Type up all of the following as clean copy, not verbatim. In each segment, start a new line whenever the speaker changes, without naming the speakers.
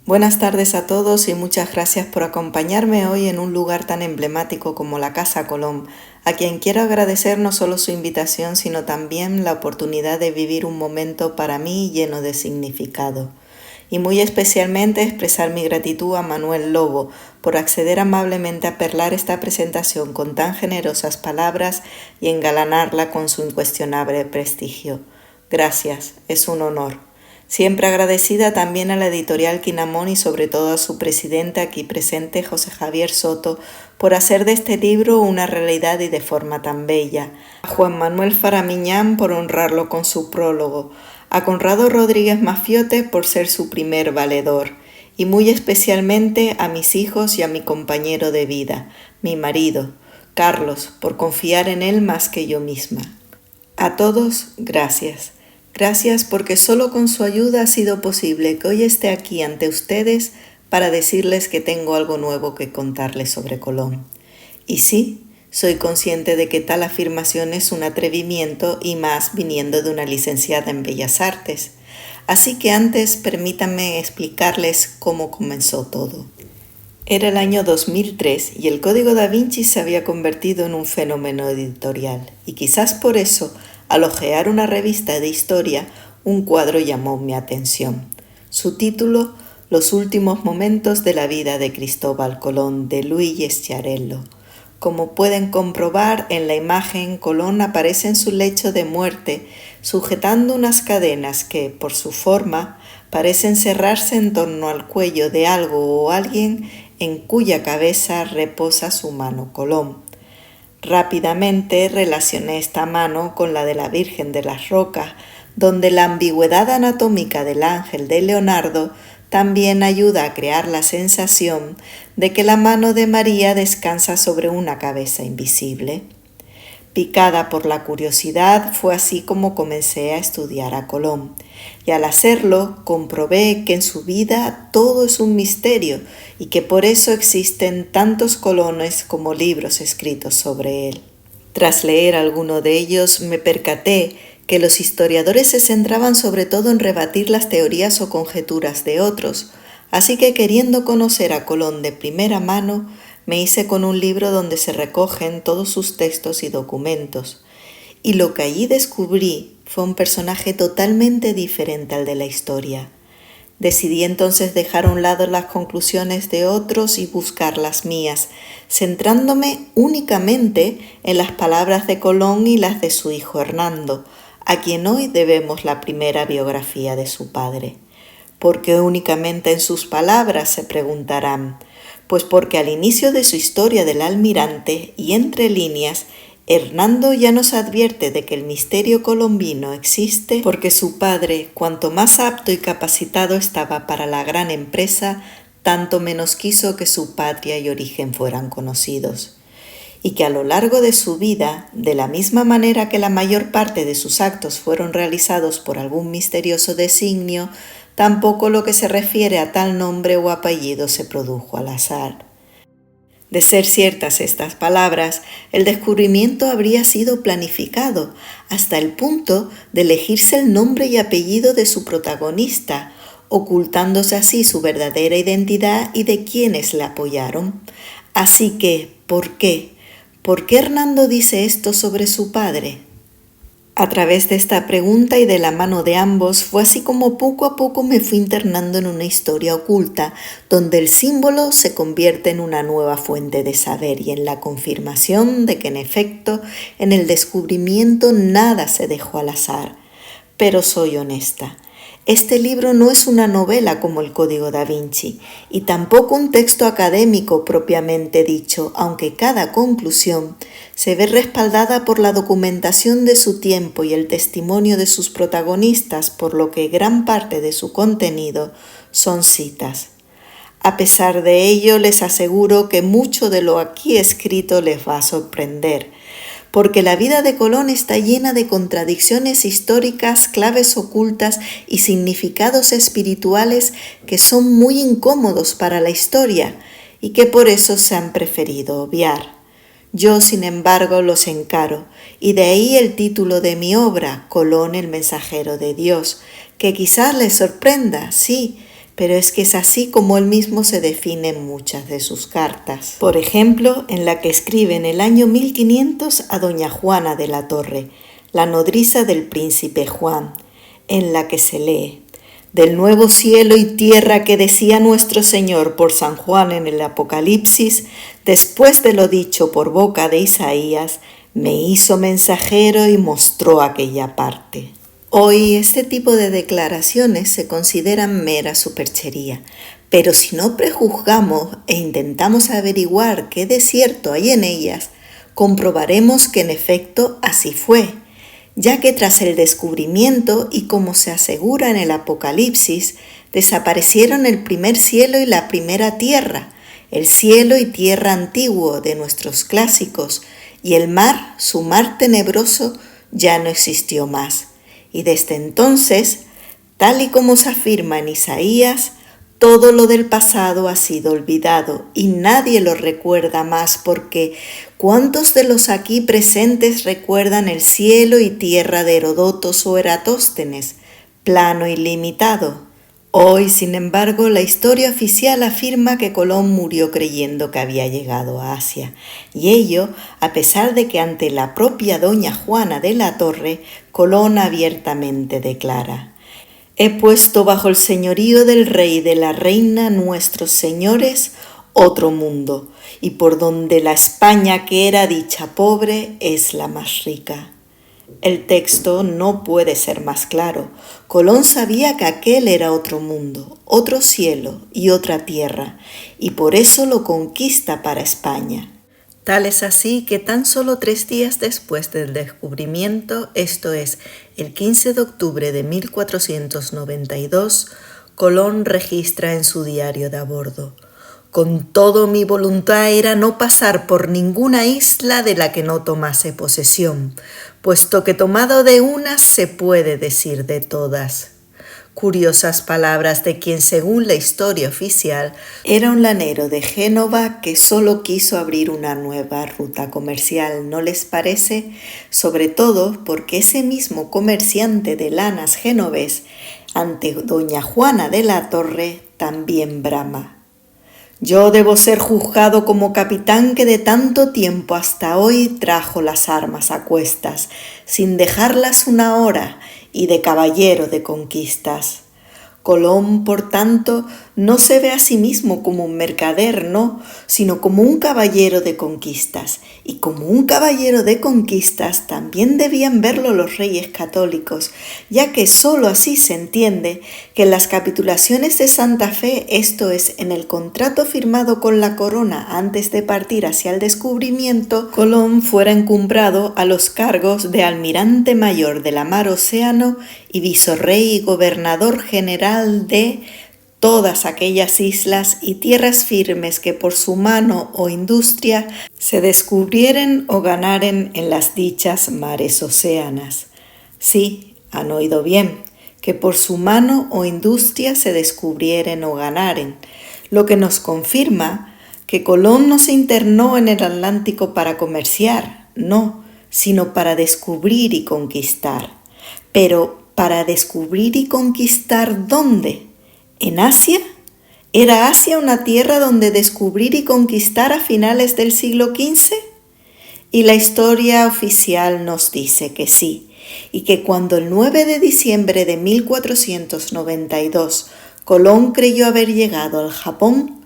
Buenas tardes a todos y muchas gracias por acompañarme hoy en un lugar tan emblemático como la Casa Colón, a quien quiero agradecer no solo su invitación, sino también la oportunidad de vivir un momento para mí lleno de significado. Y muy especialmente expresar mi gratitud a Manuel Lobo por acceder amablemente a perlar esta presentación con tan generosas palabras y engalanarla con su incuestionable prestigio. Gracias, es un honor. Siempre agradecida también a la editorial Quinamón y sobre todo a su presidente aquí presente, José Javier Soto, por hacer de este libro una realidad y de forma tan bella, a Juan Manuel Faramiñán por honrarlo con su prólogo, a Conrado Rodríguez Mafiote por ser su primer valedor, y muy especialmente a mis hijos y a mi compañero de vida, mi marido, Carlos, por confiar en él más que yo misma. A todos, gracias. Gracias porque solo con su ayuda ha sido posible que hoy esté aquí ante ustedes para decirles que tengo algo nuevo que contarles sobre Colón. Y sí, soy consciente de que tal afirmación es un atrevimiento y más viniendo de una licenciada en Bellas Artes. Así que antes permítanme explicarles cómo comenzó todo. Era el año 2003 y el Código Da Vinci se había convertido en un fenómeno editorial, y quizás por eso, al hojear una revista de historia, un cuadro llamó mi atención. Su título, Los últimos momentos de la vida de Cristóbal Colón, de Luigi Schiarello. Como pueden comprobar, en la imagen Colón aparece en su lecho de muerte, sujetando unas cadenas que, por su forma, parecen cerrarse en torno al cuello de algo o alguien en cuya cabeza reposa su mano Colón. Rápidamente relacioné esta mano con la de la Virgen de las Rocas, donde la ambigüedad anatómica del ángel de Leonardo también ayuda a crear la sensación de que la mano de María descansa sobre una cabeza invisible. Picada por la curiosidad, fue así como comencé a estudiar a Colón, y al hacerlo comprobé que en su vida todo es un misterio y que por eso existen tantos Colones como libros escritos sobre él. Tras leer alguno de ellos me percaté que los historiadores se centraban sobre todo en rebatir las teorías o conjeturas de otros, así que queriendo conocer a Colón de primera mano, me hice con un libro donde se recogen todos sus textos y documentos, y lo que allí descubrí fue un personaje totalmente diferente al de la historia. Decidí entonces dejar a un lado las conclusiones de otros y buscar las mías, centrándome únicamente en las palabras de Colón y las de su hijo Hernando, a quien hoy debemos la primera biografía de su padre. ¿Por qué únicamente en sus palabras?, se preguntarán. Pues porque al inicio de su historia del almirante y entre líneas, Hernando ya nos advierte de que el misterio colombino existe porque su padre, cuanto más apto y capacitado estaba para la gran empresa, tanto menos quiso que su patria y origen fueran conocidos. Y que a lo largo de su vida, de la misma manera que la mayor parte de sus actos fueron realizados por algún misterioso designio, tampoco lo que se refiere a tal nombre o apellido se produjo al azar. De ser ciertas estas palabras, el descubrimiento habría sido planificado, hasta el punto de elegirse el nombre y apellido de su protagonista, ocultándose así su verdadera identidad y de quienes la apoyaron. Así que, ¿por qué? ¿Por qué Hernando dice esto sobre su padre? A través de esta pregunta y de la mano de ambos fue así como poco a poco me fui internando en una historia oculta, donde el símbolo se convierte en una nueva fuente de saber y en la confirmación de que en efecto en el descubrimiento nada se dejó al azar. Pero soy honesta. Este libro no es una novela como el Código Da Vinci y tampoco un texto académico propiamente dicho, aunque cada conclusión se ve respaldada por la documentación de su tiempo y el testimonio de sus protagonistas, por lo que gran parte de su contenido son citas. A pesar de ello, les aseguro que mucho de lo aquí escrito les va a sorprender, porque la vida de Colón está llena de contradicciones históricas, claves ocultas y significados espirituales que son muy incómodos para la historia y que por eso se han preferido obviar. Yo, sin embargo, los encaro, y de ahí el título de mi obra, Colón el mensajero de Dios, que quizás les sorprenda, sí, pero es que es así como él mismo se define en muchas de sus cartas. Por ejemplo, en la que escribe en el año 1500 a doña Juana de la Torre, la nodriza del príncipe Juan, en la que se lee: del nuevo cielo y tierra que decía nuestro Señor por San Juan en el Apocalipsis, después de lo dicho por boca de Isaías, me hizo mensajero y mostró aquella parte. Hoy este tipo de declaraciones se consideran mera superchería, pero si no prejuzgamos e intentamos averiguar qué de cierto hay en ellas, comprobaremos que en efecto así fue, ya que tras el descubrimiento y como se asegura en el Apocalipsis, desaparecieron el primer cielo y la primera tierra, el cielo y tierra antiguo de nuestros clásicos, y el mar, su mar tenebroso, ya no existió más. Y desde entonces, tal y como se afirma en Isaías, todo lo del pasado ha sido olvidado y nadie lo recuerda más, porque ¿cuántos de los aquí presentes recuerdan el cielo y tierra de Heródoto o Eratóstenes, plano y limitado? Hoy, sin embargo, la historia oficial afirma que Colón murió creyendo que había llegado a Asia, y ello a pesar de que ante la propia doña Juana de la Torre, Colón abiertamente declara: he puesto bajo el señorío del rey y de la reina nuestros señores otro mundo, y por donde la España que era dicha pobre es la más rica. El texto no puede ser más claro. Colón sabía que aquel era otro mundo, otro cielo y otra tierra, y por eso lo conquista para España. Tal es así que tan solo 3 días después del descubrimiento, esto es, el 15 de octubre de 1492, Colón registra en su diario de a bordo: con todo mi voluntad era no pasar por ninguna isla de la que no tomase posesión, puesto que tomado de unas se puede decir de todas. Curiosas palabras de quien, según la historia oficial, era un lanero de Génova que solo quiso abrir una nueva ruta comercial, ¿no les parece? Sobre todo porque ese mismo comerciante de lanas genovés, ante doña Juana de la Torre, también brama: yo debo ser juzgado como capitán que de tanto tiempo hasta hoy trajo las armas a cuestas, sin dejarlas una hora, y de caballero de conquistas. Colón, por tanto, no se ve a sí mismo como un mercader, no, sino como un caballero de conquistas. Y como un caballero de conquistas también debían verlo los reyes católicos, ya que sólo así se entiende que en las capitulaciones de Santa Fe, esto es, en el contrato firmado con la corona antes de partir hacia el descubrimiento, Colón fuera encumbrado a los cargos de almirante mayor de la mar Océano y visorrey y gobernador general de todas aquellas islas y tierras firmes que por su mano o industria se descubrieren o ganaren en las dichas mares océanas. Sí, han oído bien, que por su mano o industria se descubrieren o ganaren, lo que nos confirma que Colón no se internó en el Atlántico para comerciar, no, sino para descubrir y conquistar. Pero ¿para descubrir y conquistar dónde? ¿En Asia? ¿Era Asia una tierra donde descubrir y conquistar a finales del siglo XV? Y la historia oficial nos dice que sí, y que cuando el 9 de diciembre de 1492 Colón creyó haber llegado al Japón,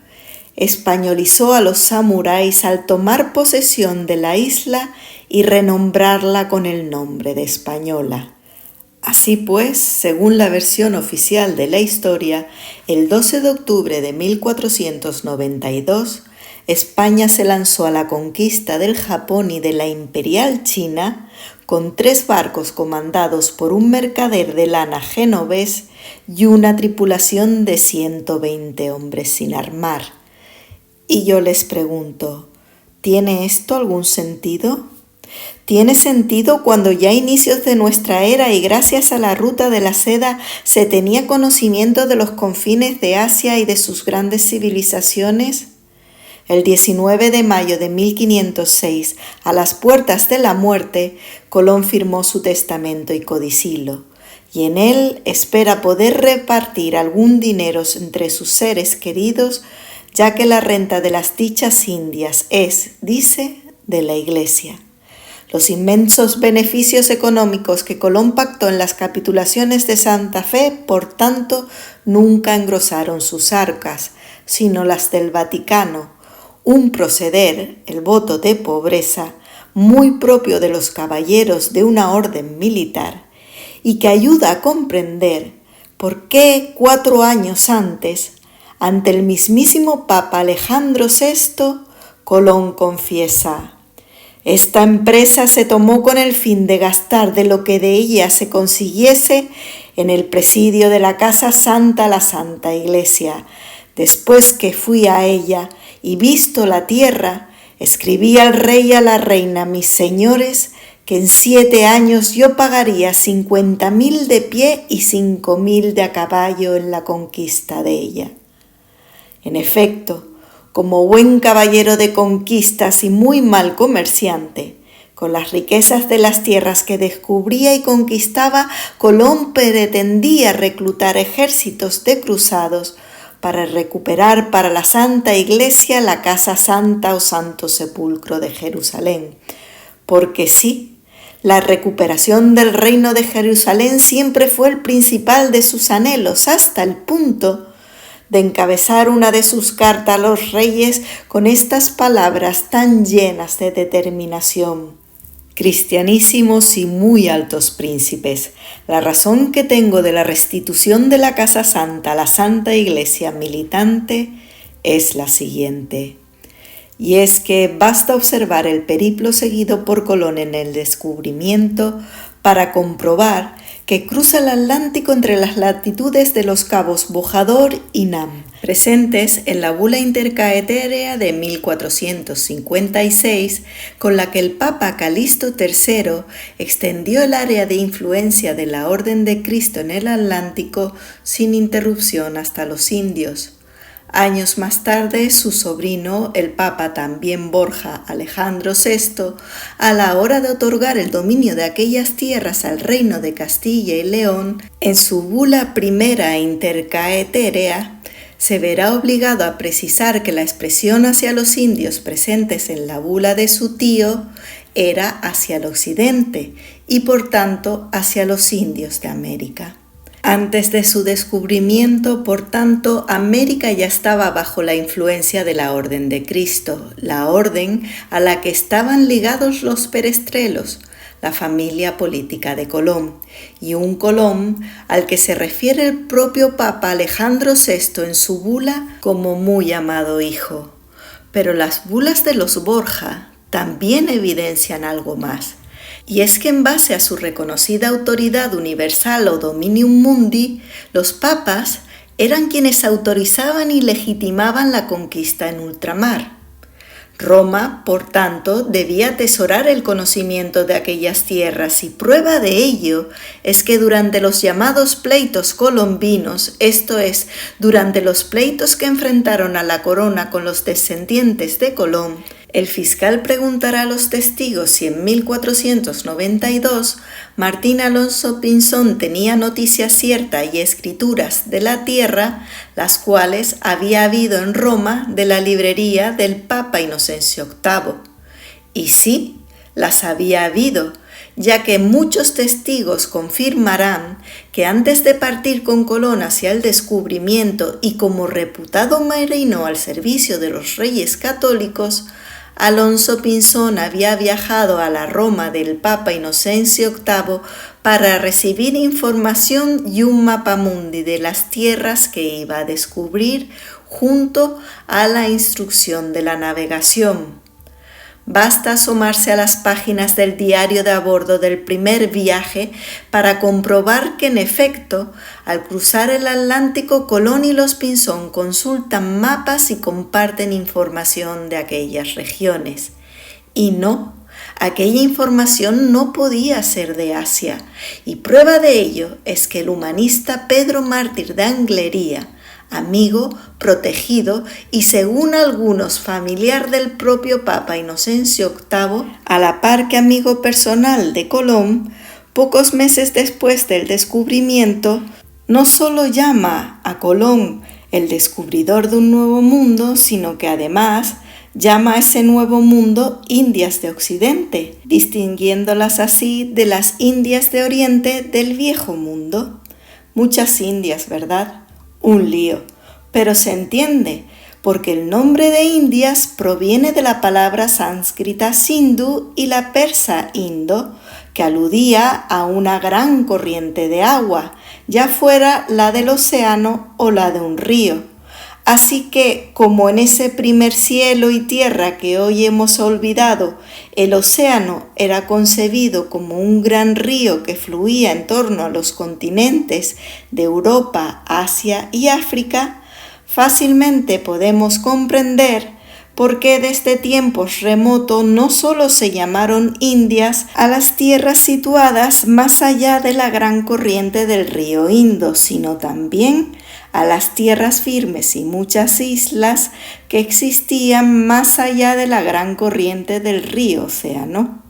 españolizó a los samuráis al tomar posesión de la isla y renombrarla con el nombre de Española. Así pues, según la versión oficial de la historia, el 12 de octubre de 1492, España se lanzó a la conquista del Japón y de la imperial China con 3 barcos comandados por un mercader de lana genovés y una tripulación de 120 hombres sin armar. Y yo les pregunto, ¿tiene esto algún sentido? ¿Tiene sentido cuando ya a inicios de nuestra era y gracias a la ruta de la seda se tenía conocimiento de los confines de Asia y de sus grandes civilizaciones? El 19 de mayo de 1506, a las puertas de la muerte, Colón firmó su testamento y codicilo, y en él espera poder repartir algún dinero entre sus seres queridos, ya que la renta de las dichas indias es, dice, de la Iglesia. Los inmensos beneficios económicos que Colón pactó en las capitulaciones de Santa Fe, por tanto, nunca engrosaron sus arcas, sino las del Vaticano, un proceder, el voto de pobreza, muy propio de los caballeros de una orden militar, y que ayuda a comprender por qué 4 años antes, ante el mismísimo Papa Alejandro VI, Colón confiesa: «Esta empresa se tomó con el fin de gastar de lo que de ella se consiguiese en el presidio de la Casa Santa la Santa Iglesia. Después que fui a ella y visto la tierra, escribí al rey y a la reina, mis señores, que en 7 años yo pagaría 50.000 de pie y 5.000 de a caballo en la conquista de ella». En efecto, como buen caballero de conquistas y muy mal comerciante, con las riquezas de las tierras que descubría y conquistaba, Colón pretendía reclutar ejércitos de cruzados para recuperar para la Santa Iglesia la Casa Santa o Santo Sepulcro de Jerusalén. Porque sí, la recuperación del reino de Jerusalén siempre fue el principal de sus anhelos, hasta el punto de encabezar una de sus cartas a los reyes con estas palabras tan llenas de determinación: «Cristianísimos y muy altos príncipes, la razón que tengo de la restitución de la Casa Santa a la Santa Iglesia militante es la siguiente. Y es que basta observar el periplo seguido por Colón en el descubrimiento para comprobar que cruza el Atlántico entre las latitudes de los cabos Bojador y Nam, presentes en la bula intercaetérea de 1456, con la que el Papa Calixto III extendió el área de influencia de la Orden de Cristo en el Atlántico sin interrupción hasta los indios. Años más tarde, su sobrino, el Papa también Borja Alejandro VI, a la hora de otorgar el dominio de aquellas tierras al reino de Castilla y León, en su bula primera intercaetérea, se verá obligado a precisar que la expresión hacia los indios presentes en la bula de su tío era hacia el occidente y por tanto hacia los indios de América. Antes de su descubrimiento, por tanto, América ya estaba bajo la influencia de la Orden de Cristo, la orden a la que estaban ligados los Perestrelos, la familia política de Colón, y un Colón al que se refiere el propio Papa Alejandro VI en su bula como muy amado hijo. Pero las bulas de los Borja también evidencian algo más. Y es que en base a su reconocida autoridad universal o dominium mundi, los papas eran quienes autorizaban y legitimaban la conquista en ultramar. Roma, por tanto, debía atesorar el conocimiento de aquellas tierras y prueba de ello es que durante los llamados pleitos colombinos, esto es, durante los pleitos que enfrentaron a la corona con los descendientes de Colón, el fiscal preguntará a los testigos si en 1492 Martín Alonso Pinzón tenía noticia cierta y escrituras de la tierra, las cuales había habido en Roma de la librería del Papa Inocencio VIII. Y sí, las había habido, ya que muchos testigos confirmarán que antes de partir con Colón hacia el descubrimiento y como reputado marino al servicio de los reyes católicos, Alonso Pinzón había viajado a la Roma del Papa Inocencio VIII para recibir información y un mapamundi de las tierras que iba a descubrir junto a la instrucción de la navegación. Basta asomarse a las páginas del diario de a bordo del primer viaje para comprobar que en efecto, al cruzar el Atlántico, Colón y los Pinzón consultan mapas y comparten información de aquellas regiones. Y no, aquella información no podía ser de Asia, y prueba de ello es que el humanista Pedro Mártir de Anglería, amigo, protegido y según algunos familiar del propio Papa Inocencio VIII, a la par que amigo personal de Colón, Pocos meses después del descubrimiento, no solo llama a Colón el descubridor de un nuevo mundo, sino que además llama a ese nuevo mundo Indias de Occidente, distinguiéndolas así de las Indias de Oriente del Viejo Mundo. Muchas Indias, ¿verdad? Un lío, pero se entiende, porque el nombre de Indias proviene de la palabra sánscrita Sindhu y la persa Indo, que aludía a una gran corriente de agua, ya fuera la del océano o la de un río. Así que, como en ese primer cielo y tierra que hoy hemos olvidado, el océano era concebido como un gran río que fluía en torno a los continentes de Europa, Asia y África, fácilmente podemos comprender por qué desde tiempos remotos no solo se llamaron Indias a las tierras situadas más allá de la gran corriente del río Indo, sino también a las tierras firmes y muchas islas que existían más allá de la gran corriente del río Océano.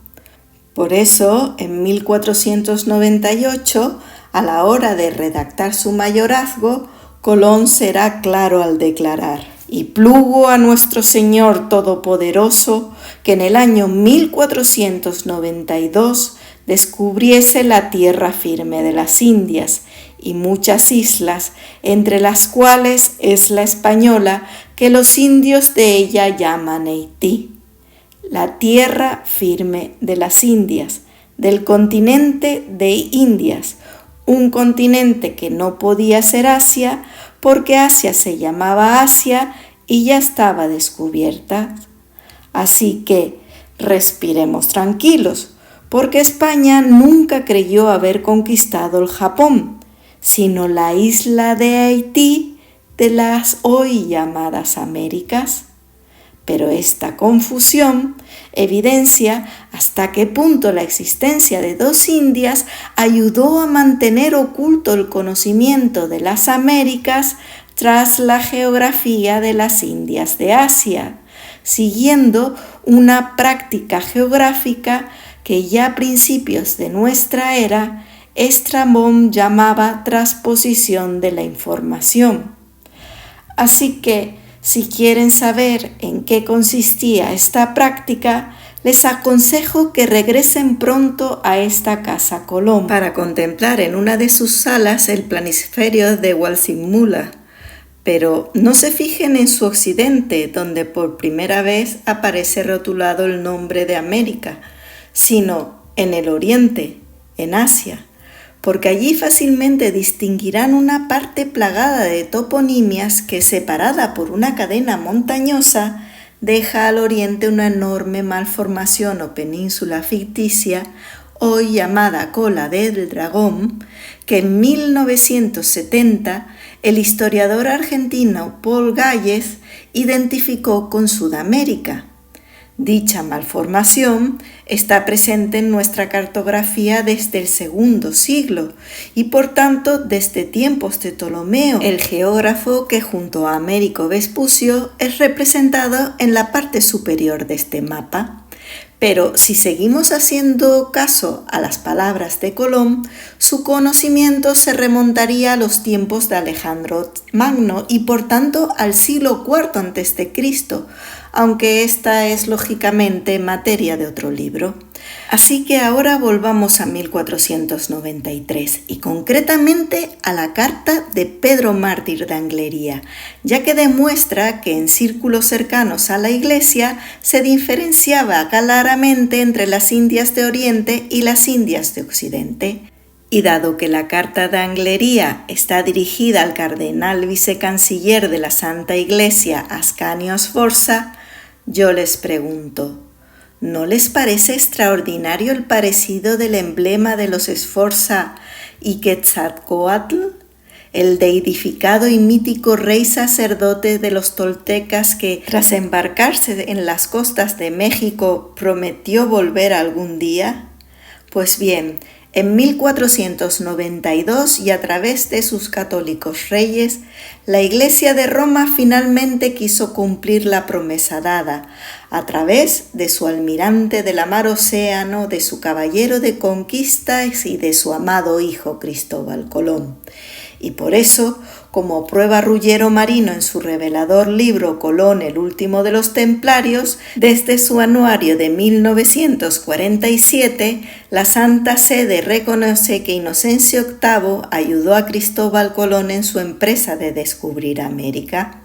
Por eso, en 1498, a la hora de redactar su mayorazgo, Colón será claro al declarar: y plugo a nuestro Señor Todopoderoso que en el año 1492 descubriese la tierra firme de las Indias y muchas islas, entre las cuales es la española que los indios de ella llaman Haití. La tierra firme de las Indias, del continente de Indias, un continente que no podía ser Asia, porque Asia se llamaba Asia y ya estaba descubierta. Así que respiremos tranquilos, porque España nunca creyó haber conquistado el Japón, sino la isla de Haití de las hoy llamadas Américas. Pero esta confusión evidencia hasta qué punto la existencia de dos Indias ayudó a mantener oculto el conocimiento de las Américas tras la geografía de las Indias de Asia, siguiendo una práctica geográfica que ya a principios de nuestra era Estrabón llamaba transposición de la información. Así que, si quieren saber en qué consistía esta práctica, les aconsejo que regresen pronto a esta Casa Colón para contemplar en una de sus salas el planisferio de Walsimula. Pero no se fijen en su occidente, donde por primera vez aparece rotulado el nombre de América, sino en el oriente, en Asia, porque allí fácilmente distinguirán una parte plagada de toponimias que, separada por una cadena montañosa, deja al oriente una enorme malformación o península ficticia, hoy llamada Cola del Dragón, que en 1970 el historiador argentino Paul Galles identificó con Sudamérica. Dicha malformación está presente en nuestra cartografía desde el segundo siglo y por tanto desde tiempos de Ptolomeo, el geógrafo que junto a Américo Vespucio es representado en la parte superior de este mapa. Pero si seguimos haciendo caso a las palabras de Colón, su conocimiento se remontaría a los tiempos de Alejandro Magno y por tanto al siglo IV a.C., aunque esta es lógicamente materia de otro libro. Así que ahora volvamos a 1493 y concretamente a la carta de Pedro Mártir de Anglería, ya que demuestra que en círculos cercanos a la Iglesia se diferenciaba claramente entre las Indias de Oriente y las Indias de Occidente. Y dado que la carta de Anglería está dirigida al cardenal vicecanciller de la Santa Iglesia, Ascanio Sforza, yo les pregunto, ¿no les parece extraordinario el parecido del emblema de los Sforza y Quetzalcóatl, el deidificado y mítico rey sacerdote de los toltecas que, tras embarcarse en las costas de México, prometió volver algún día? Pues bien, En 1492 y a través de sus católicos reyes, la Iglesia de Roma finalmente quiso cumplir la promesa dada a través de su almirante de la mar océano, de su caballero de conquistas y de su amado hijo Cristóbal Colón. Y por eso, como prueba Ruggiero Marino en su revelador libro Colón, el último de los templarios, desde su anuario de 1947, la Santa Sede reconoce que Inocencio VIII ayudó a Cristóbal Colón en su empresa de descubrir América.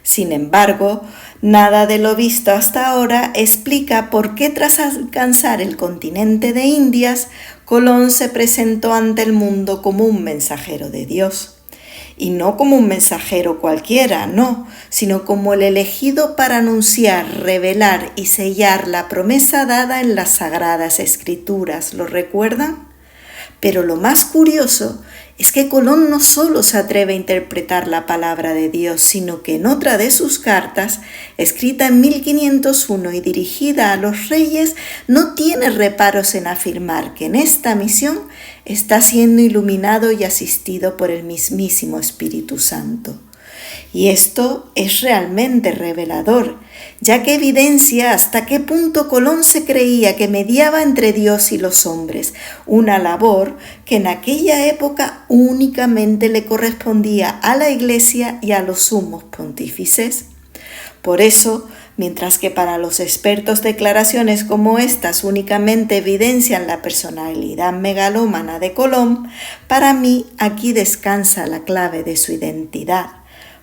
Sin embargo, nada de lo visto hasta ahora explica por qué tras alcanzar el continente de Indias, Colón se presentó ante el mundo como un mensajero de Dios. Y no como un mensajero cualquiera, no, sino como el elegido para anunciar, revelar y sellar la promesa dada en las Sagradas Escrituras. ¿Lo recuerdan? Pero lo más curioso es que Colón no solo se atreve a interpretar la palabra de Dios, sino que en otra de sus cartas, escrita en 1501 y dirigida a los reyes, no tiene reparos en afirmar que en esta misión está siendo iluminado y asistido por el mismísimo Espíritu Santo. Y esto es realmente revelador, ya que evidencia hasta qué punto Colón se creía que mediaba entre Dios y los hombres, una labor que en aquella época únicamente le correspondía a la Iglesia y a los sumos pontífices. Por eso, mientras que para los expertos declaraciones como estas únicamente evidencian la personalidad megalómana de Colón, para mí aquí descansa la clave de su identidad.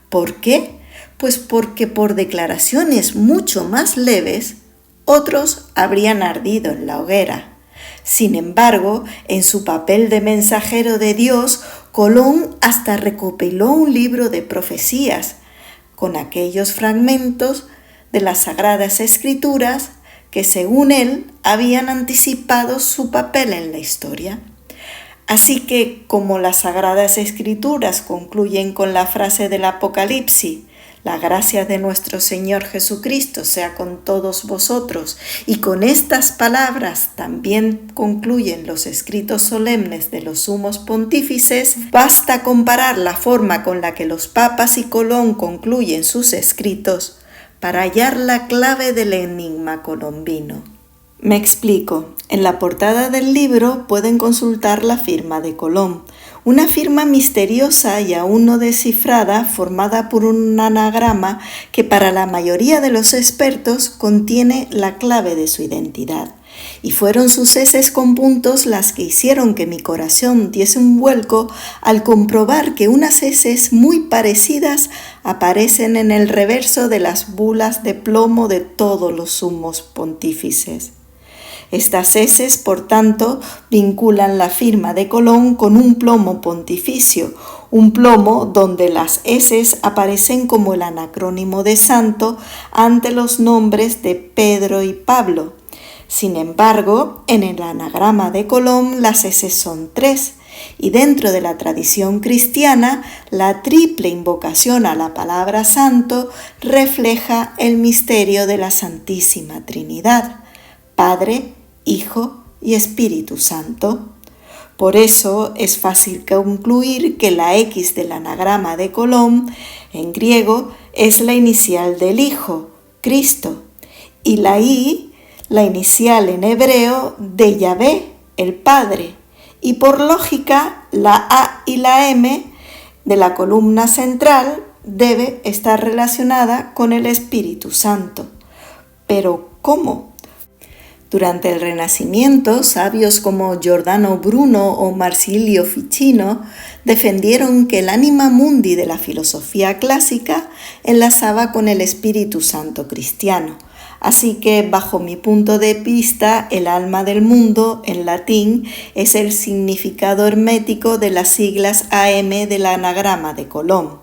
¿Por qué? Pues porque por declaraciones mucho más leves, otros habrían ardido en la hoguera. Sin embargo, en su papel de mensajero de Dios, Colón hasta recopiló un libro de profecías, con aquellos fragmentos de las Sagradas Escrituras que, según él, habían anticipado su papel en la historia. Así que, como las Sagradas Escrituras concluyen con la frase del Apocalipsis, la gracia de nuestro Señor Jesucristo sea con todos vosotros, y con estas palabras también concluyen los escritos solemnes de los sumos pontífices, basta comparar la forma con la que los papas y Colón concluyen sus escritos para hallar la clave del enigma colombino. Me explico. En la portada del libro pueden consultar la firma de Colón, una firma misteriosa y aún no descifrada formada por un anagrama que para la mayoría de los expertos contiene la clave de su identidad. Y fueron sus eses con puntos las que hicieron que mi corazón diese un vuelco al comprobar que unas eses muy parecidas aparecen en el reverso de las bulas de plomo de todos los sumos pontífices. Estas eses, por tanto, vinculan la firma de Colón con un plomo pontificio, un plomo donde las eses aparecen como el anacrónimo de santo ante los nombres de Pedro y Pablo. Sin embargo, en el anagrama de Colón las eses son 3, y dentro de la tradición cristiana, la triple invocación a la palabra santo refleja el misterio de la Santísima Trinidad, Padre, Hijo y Espíritu Santo. Por eso es fácil concluir que la X del anagrama de Colón, en griego, es la inicial del Hijo, Cristo, y la I, la inicial en hebreo de Yahvé, el Padre, y por lógica la A y la M de la columna central debe estar relacionada con el Espíritu Santo. Pero, ¿cómo? Durante el Renacimiento, sabios como Giordano Bruno o Marsilio Ficino defendieron que el anima mundi de la filosofía clásica enlazaba con el Espíritu Santo cristiano. Así que, bajo mi punto de vista, el alma del mundo, en latín, es el significado hermético de las siglas AM del anagrama de Colón.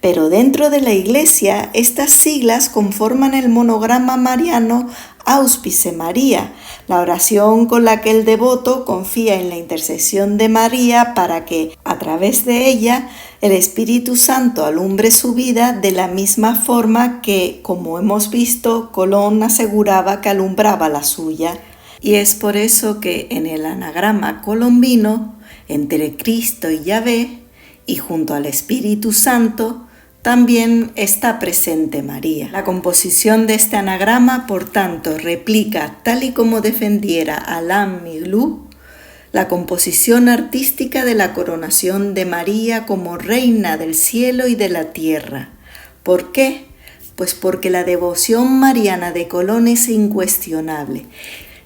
Pero dentro de la Iglesia, estas siglas conforman el monograma mariano Auspice María, la oración con la que el devoto confía en la intercesión de María para que, a través de ella, el Espíritu Santo alumbre su vida de la misma forma que, como hemos visto, Colón aseguraba que alumbraba la suya. Y es por eso que en el anagrama colombino, entre Cristo y Yahvé, y junto al Espíritu Santo, también está presente María. La composición de este anagrama, por tanto, replica, tal y como defendiera Alain Miglou, la composición artística de la coronación de María como reina del cielo y de la tierra. ¿Por qué? Pues porque la devoción mariana de Colón es incuestionable,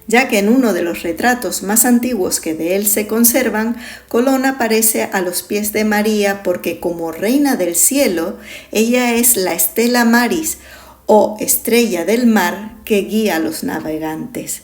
ya que en uno de los retratos más antiguos que de él se conservan, Colón aparece a los pies de María porque como reina del cielo, ella es la Stella Maris o estrella del mar que guía a los navegantes.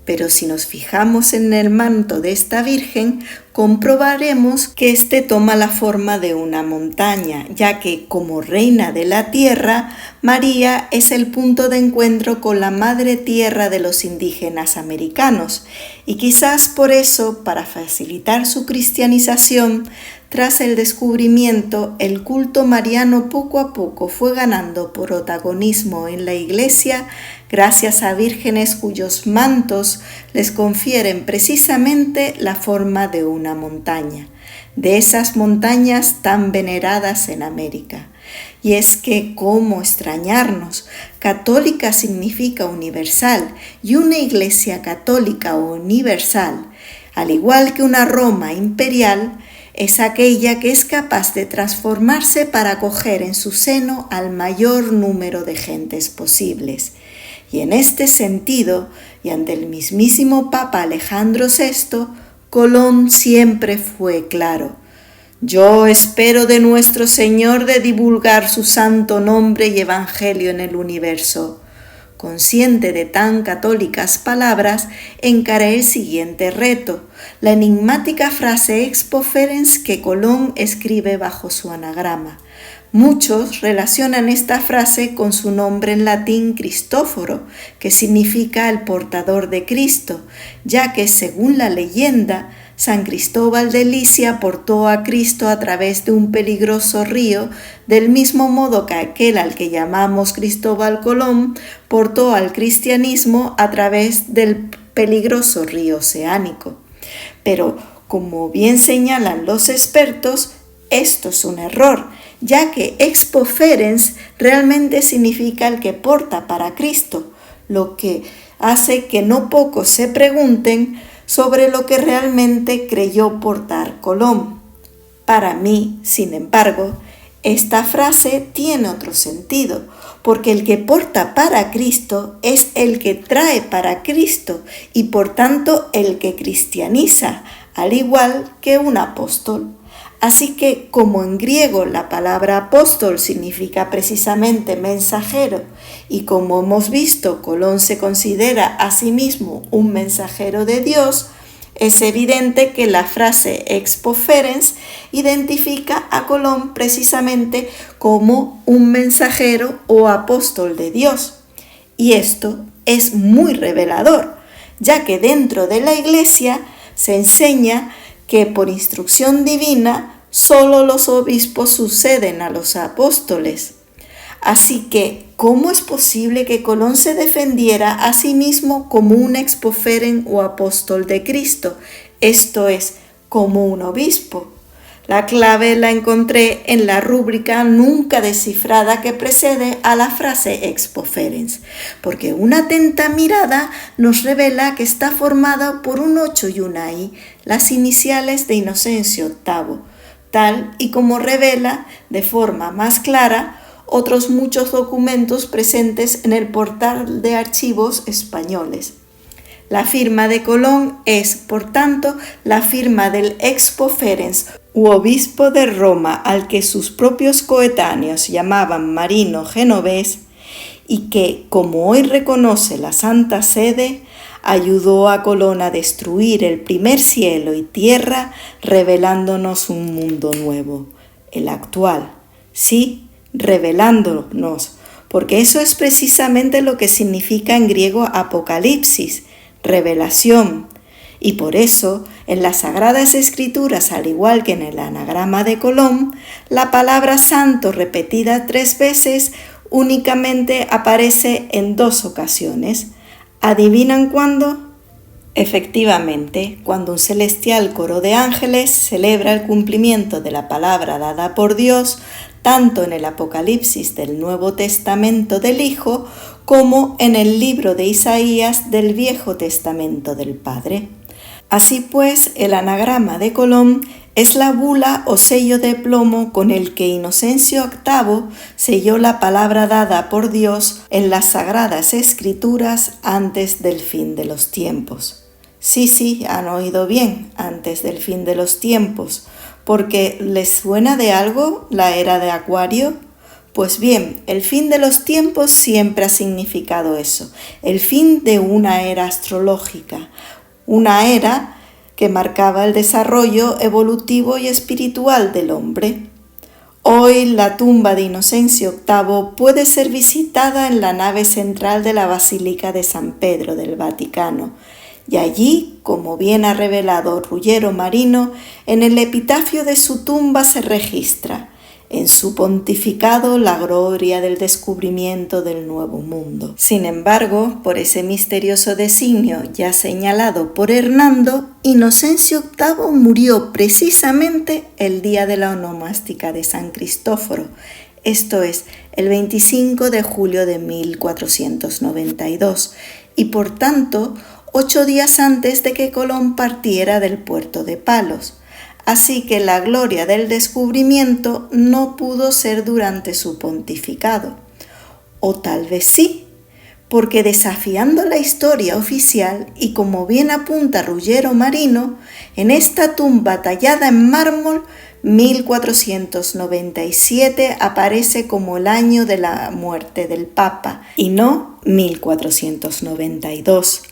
Pero si nos fijamos en el manto de esta Virgen, comprobaremos que éste toma la forma de una montaña, ya que como reina de la tierra, María es el punto de encuentro con la madre tierra de los indígenas americanos, y quizás por eso, para facilitar su cristianización, tras el descubrimiento, el culto mariano poco a poco fue ganando protagonismo en la Iglesia gracias a vírgenes cuyos mantos les confieren precisamente la forma de una montaña, de esas montañas tan veneradas en América. Y es que, ¿cómo extrañarnos? Católica significa universal, y una Iglesia católica o universal, al igual que una Roma imperial, es aquella que es capaz de transformarse para acoger en su seno al mayor número de gentes posibles. Y en este sentido, y ante el mismísimo Papa Alejandro VI, Colón siempre fue claro: yo espero de nuestro Señor de divulgar su santo nombre y evangelio en el universo. Consciente de tan católicas palabras, encaré el siguiente reto, la enigmática frase expoferens que Colón escribe bajo su anagrama. Muchos relacionan esta frase con su nombre en latín Cristóforo, que significa el portador de Cristo, ya que según la leyenda, San Cristóbal de Licia portó a Cristo a través de un peligroso río, del mismo modo que aquel al que llamamos Cristóbal Colón portó al cristianismo a través del peligroso río oceánico. Pero, como bien señalan los expertos, esto es un error, ya que expoferens realmente significa el que porta para Cristo, lo que hace que no pocos se pregunten sobre lo que realmente creyó portar Colón. Para mí, sin embargo, esta frase tiene otro sentido, porque el que porta para Cristo es el que trae para Cristo y por tanto el que cristianiza, al igual que un apóstol. Así que, como en griego la palabra apóstol significa precisamente mensajero, y como hemos visto, Colón se considera a sí mismo un mensajero de Dios, es evidente que la frase expoferens identifica a Colón precisamente como un mensajero o apóstol de Dios. Y esto es muy revelador, ya que dentro de la Iglesia se enseña que por instrucción divina solo los obispos suceden a los apóstoles. Así que, ¿cómo es posible que Colón se defendiera a sí mismo como un expoferen o apóstol de Cristo? Esto es, como un obispo. La clave la encontré en la rúbrica nunca descifrada que precede a la frase expoferens, porque una atenta mirada nos revela que está formada por un 8 y una I, las iniciales de Inocencio VIII, tal y como revela de forma más clara otros muchos documentos presentes en el portal de archivos españoles. La firma de Colón es, por tanto, la firma del expoferens u obispo de Roma, al que sus propios coetáneos llamaban Marino Genovés, y que, como hoy reconoce la Santa Sede, ayudó a Colón a destruir el primer cielo y tierra, revelándonos un mundo nuevo, el actual. Sí, revelándonos, porque eso es precisamente lo que significa en griego apocalipsis, revelación. Y por eso, en las Sagradas Escrituras, al igual que en el anagrama de Colón, la palabra santo repetida 3 veces únicamente aparece en 2 ocasiones. ¿Adivinan cuándo? Efectivamente, cuando un celestial coro de ángeles celebra el cumplimiento de la palabra dada por Dios, tanto en el Apocalipsis del Nuevo Testamento del Hijo, como en el libro de Isaías del Viejo Testamento del Padre. Así pues, el anagrama de Colón es la bula o sello de plomo con el que Inocencio VIII selló la palabra dada por Dios en las Sagradas Escrituras antes del fin de los tiempos. Sí, han oído bien, antes del fin de los tiempos, porque ¿les suena de algo la era de Acuario? Pues bien, el fin de los tiempos siempre ha significado eso, el fin de una era astrológica, una era que marcaba el desarrollo evolutivo y espiritual del hombre. Hoy la tumba de Inocencio VIII puede ser visitada en la nave central de la Basílica de San Pedro del Vaticano, y allí, como bien ha revelado Ruggiero Marino, en el epitafio de su tumba se registra: en su pontificado la gloria del descubrimiento del nuevo mundo. Sin embargo, por ese misterioso designio ya señalado por Hernando, Inocencio VIII murió precisamente el día de la onomástica de San Cristóforo, esto es, el 25 de julio de 1492, y por tanto 8 días antes de que Colón partiera del puerto de Palos. Así que la gloria del descubrimiento no pudo ser durante su pontificado. O tal vez sí, porque desafiando la historia oficial y como bien apunta Ruggiero Marino, en esta tumba tallada en mármol, 1497 aparece como el año de la muerte del Papa y no 1492.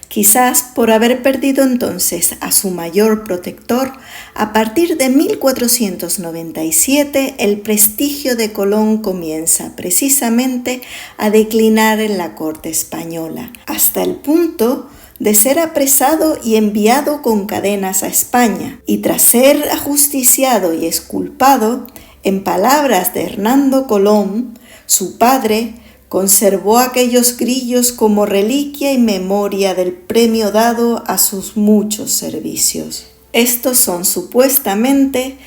Quizás por haber perdido entonces a su mayor protector, a partir de 1497 el prestigio de Colón comienza precisamente a declinar en la corte española, hasta el punto de ser apresado y enviado con cadenas a España, y tras ser ajusticiado y exculpado, en palabras de Hernando Colón, su padre conservó aquellos grillos como reliquia y memoria del premio dado a sus muchos servicios. Estos son supuestamente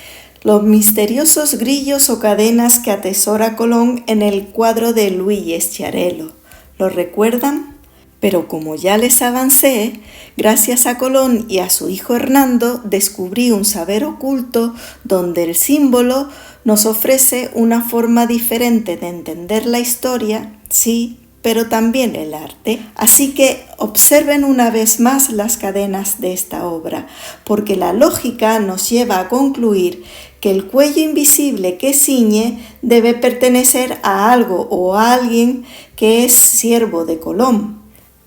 los misteriosos grillos o cadenas que atesora Colón en el cuadro de Luigi Schiarello. ¿Lo recuerdan? Pero como ya les avancé, gracias a Colón y a su hijo Hernando descubrí un saber oculto donde el símbolo nos ofrece una forma diferente de entender la historia, sí, pero también el arte. Así que observen una vez más las cadenas de esta obra, porque la lógica nos lleva a concluir que el cuello invisible que ciñe debe pertenecer a algo o a alguien que es siervo de Colón.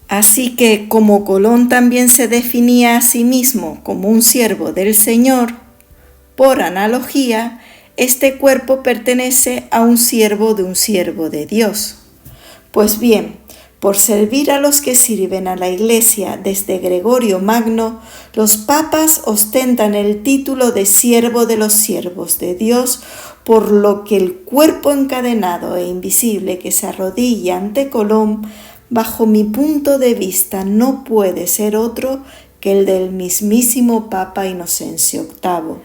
Así que, como Colón también se definía a sí mismo como un siervo del Señor, por analogía, este cuerpo pertenece a un siervo de Dios. Pues bien, por servir a los que sirven a la Iglesia desde Gregorio Magno, los papas ostentan el título de siervo de los siervos de Dios, por lo que el cuerpo encadenado e invisible que se arrodilla ante Colón, bajo mi punto de vista, no puede ser otro que el del mismísimo Papa Inocencio VIII.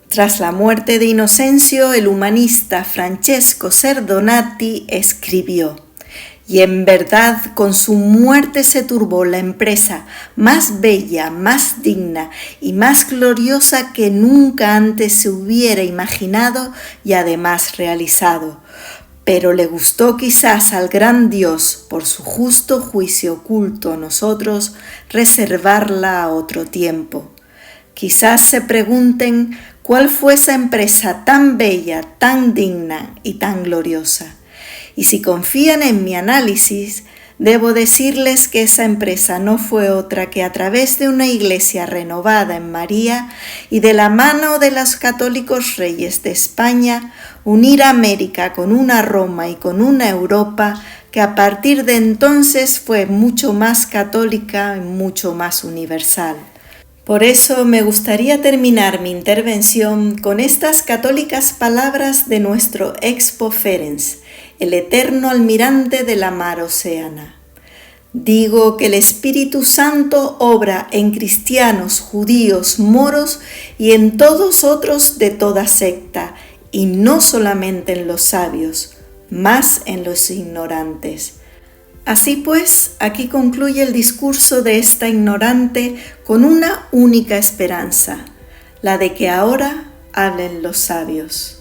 Tras la muerte de Inocencio, el humanista Francesco Serdonati escribió: «Y en verdad con su muerte se turbó la empresa más bella, más digna y más gloriosa que nunca antes se hubiera imaginado y además realizado. Pero le gustó quizás al gran Dios, por su justo juicio oculto a nosotros, reservarla a otro tiempo. Quizás se pregunten cuál fue esa empresa tan bella, tan digna y tan gloriosa. Y si confían en mi análisis, debo decirles que esa empresa no fue otra que a través de una iglesia renovada en María y de la mano de los católicos reyes de España, unir a América con una Roma y con una Europa que a partir de entonces fue mucho más católica y mucho más universal. Por eso me gustaría terminar mi intervención con estas católicas palabras de nuestro Expo Ferenc, el eterno almirante de la mar océana. Digo que el Espíritu Santo obra en cristianos, judíos, moros y en todos otros de toda secta, y no solamente en los sabios, más en los ignorantes. Así pues, aquí concluye el discurso de esta ignorante con una única esperanza, la de que ahora hablen los sabios.